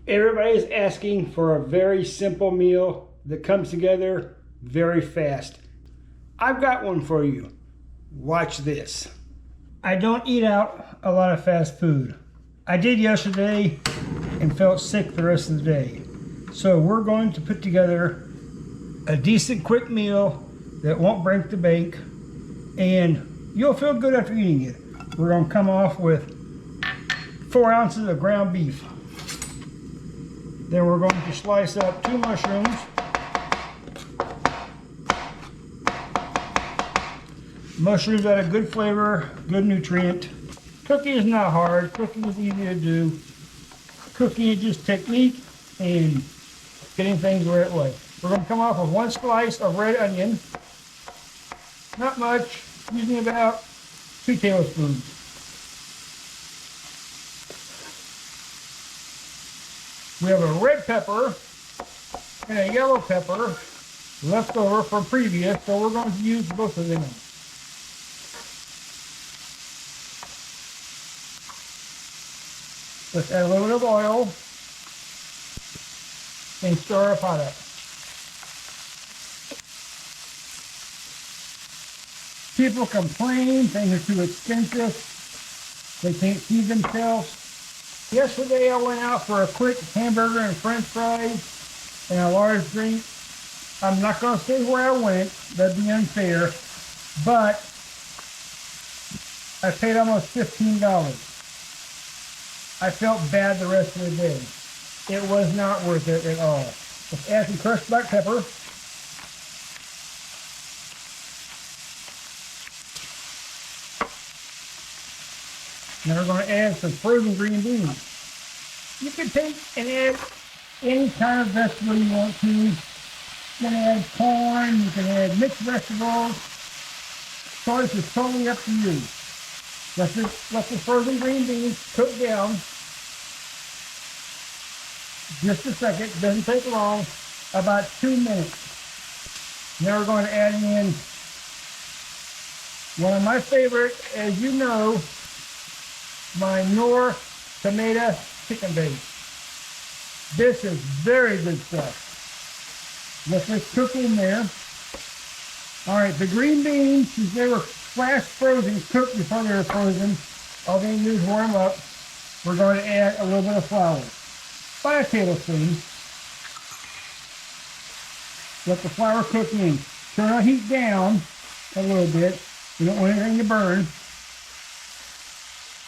Everybody's asking for a very simple meal that comes together very fast. I've got one for you. Watch this. I don't eat out a lot of fast food. I did yesterday and felt sick the rest of the day. So we're going to put together a decent quick meal that won't break the bank, and you'll feel good after eating it. We're going to come off with 4 ounces of ground beef. Then we're going to slice up 2 mushrooms. Mushrooms add a good flavor, good nutrient. Cooking is not hard. Cooking is easy to do. Cooking is just technique and getting things the right way. We're going to come off with 1 slice of red onion. Not much, using about 2 tablespoons. We have a red pepper and a yellow pepper left over from previous, so we're going to use both of them. Let's add a little bit of oil and stir our pot up. People complain things are too expensive. They can't feed themselves. Yesterday I went out for a quick hamburger and french fries and a large drink. I'm not going to say where I went, that'd be unfair, but I paid almost $15. I felt bad the rest of the day. It was not worth it at all. Let's add some crushed black pepper. Now we're going to add some frozen green beans. You can take and add any kind of vegetable you want to. You can add corn, you can add mixed vegetables. Choice is totally up to you. Let the frozen green beans cook down. Just a second, doesn't take long, about 2 minutes. Now we're going to add in one of my favorite, as you know, my Knorr tomato chicken base. This is very good stuff. Let this cook in there. All right, the green beans, since they were flash frozen, cooked before they were frozen, all they need is warm up. We're going to add a little bit of flour. By a tablespoon. Let the flour cook in. Turn our heat down a little bit. We don't want anything to burn.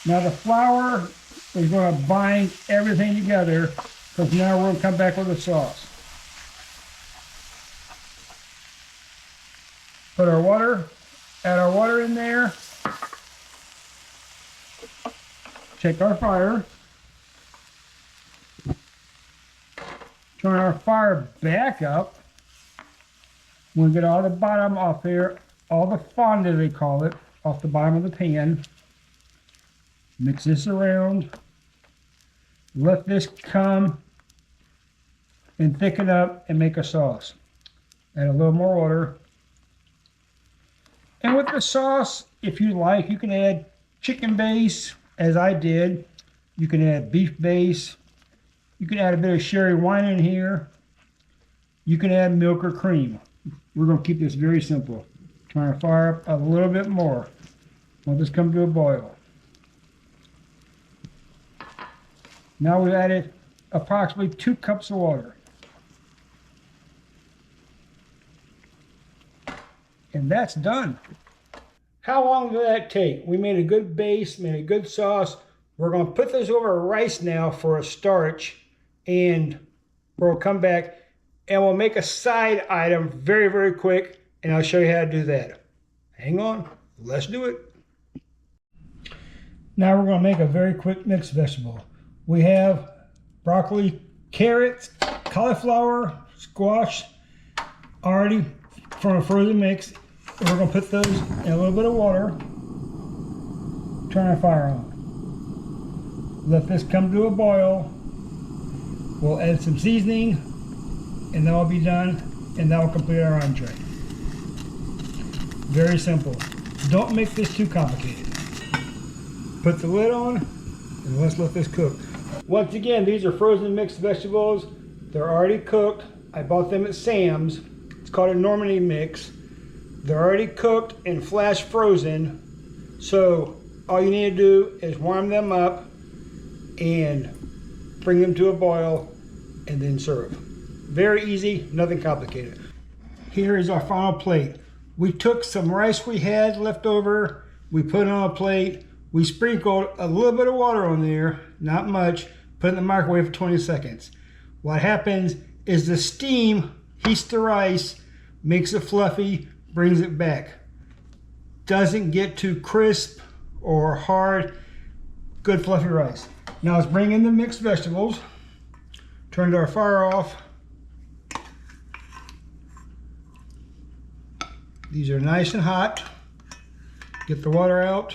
Now the flour is going to bind everything together, because now we're going to come back with the sauce. Put our water, add our water in there. Check our fire. Turn our fire back up. We'll get all the bottom off here, all the fondant they call it, off the bottom of the pan. Mix this around. Let this come and thicken up and make a sauce. Add a little more water. And with the sauce, if you like, you can add chicken base, as I did. You can add beef base. You can add a bit of sherry wine in here. You can add milk or cream. We're going to keep this very simple. Turn our fire up a little bit more. Let this come to a boil. Now we've added approximately 2 cups of water. And that's done. How long did that take? We made a good base, made a good sauce. We're going to put this over rice now for a starch, and we'll come back and we'll make a side item very, very quick, and I'll show you how to do that. Hang on, let's do it. Now we're going to make a very quick mixed vegetable. We have broccoli, carrots, cauliflower, squash, already from a frozen mix. We're going to put those in a little bit of water. Turn our fire on. Let this come to a boil. We'll add some seasoning, and then we'll be done, and that will complete our entree. Very simple. Don't make this too complicated. Put the lid on, and let's let this cook. Once again, these are frozen mixed vegetables. They're already cooked. I bought them at Sam's. It's called a Normandy mix. They're already cooked and flash frozen. So all you need to do is warm them up and bring them to a boil and then serve. Very easy, nothing complicated. Here is our final plate. We took some rice we had left over, we put it on a plate, we sprinkled a little bit of water on there, not much, put it in the microwave for 20 seconds. What happens is the steam heats the rice, makes it fluffy, brings it back. Doesn't get too crisp or hard, good fluffy rice. Now let's bring in the mixed vegetables. Turned our fire off. These are nice and hot. Get the water out.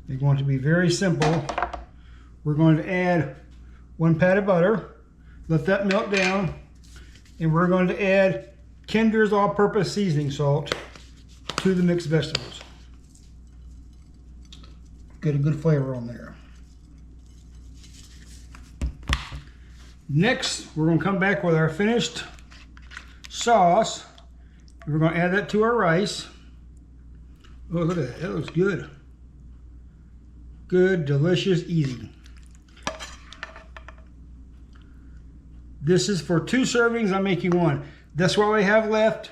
They're going to be very simple. We're going to add 1 pat of butter. Let that melt down. And we're going to add Kinder's all-purpose seasoning salt to the mixed vegetables. Get a good flavor on there. Next, we're going to come back with our finished sauce. We're going to add that to our rice. Oh, look at that. That looks good. Good, delicious, easy. This is for 2 servings. I'm making 1. That's what we have left.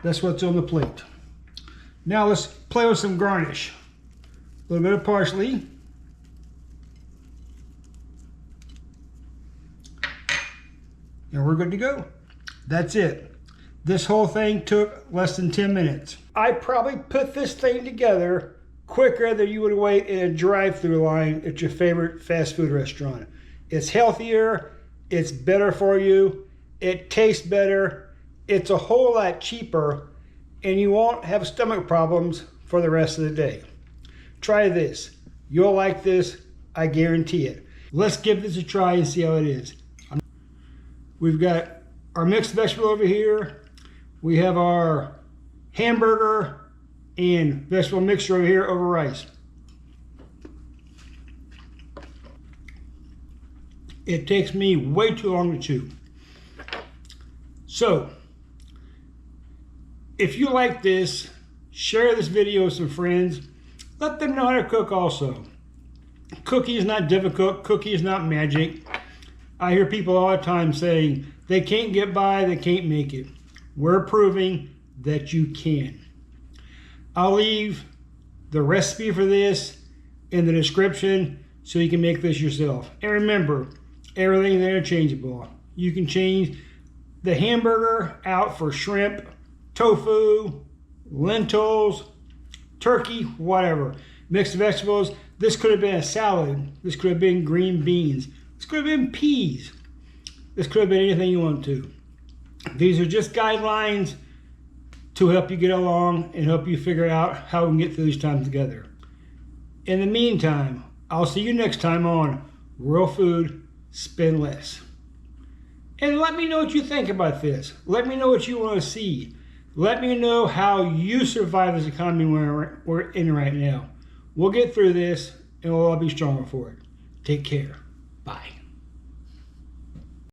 That's what's on the plate. Now let's play with some garnish. A little bit of parsley. And we're good to go. That's it. This whole thing took less than 10 minutes. I probably put this thing together quicker than you would wait in a drive-through line at your favorite fast food restaurant. It's healthier, it's better for you, it tastes better, it's a whole lot cheaper, and you won't have stomach problems for the rest of the day. Try this. You'll like this, I guarantee it. Let's give this a try and see how it is. We've got our mixed vegetable over here. We have our hamburger and vegetable mixture over here over rice. It takes me way too long to chew. So, if you like this, share this video with some friends. Let them know how to cook also. Cooking is not difficult. Cooking is not magic. I hear people all the time saying they can't get by, they can't make it. We're proving that you can. I'll leave the recipe for this in the description so you can make this yourself. And remember, everything is interchangeable. You can change the hamburger out for shrimp, tofu, lentils, turkey, whatever. Mixed vegetables. This could have been a salad. This could have been green beans. This could have been peas. This could have been anything you want to. These are just guidelines to help you get along and help you figure out how we can get through these times together. In the meantime, I'll see you next time on Real Food, Spend Less. And let me know what you think about this. Let me know what you want to see. Let me know how you survive this economy we're in right now. We'll get through this and we'll all be stronger for it. Take care. Bye.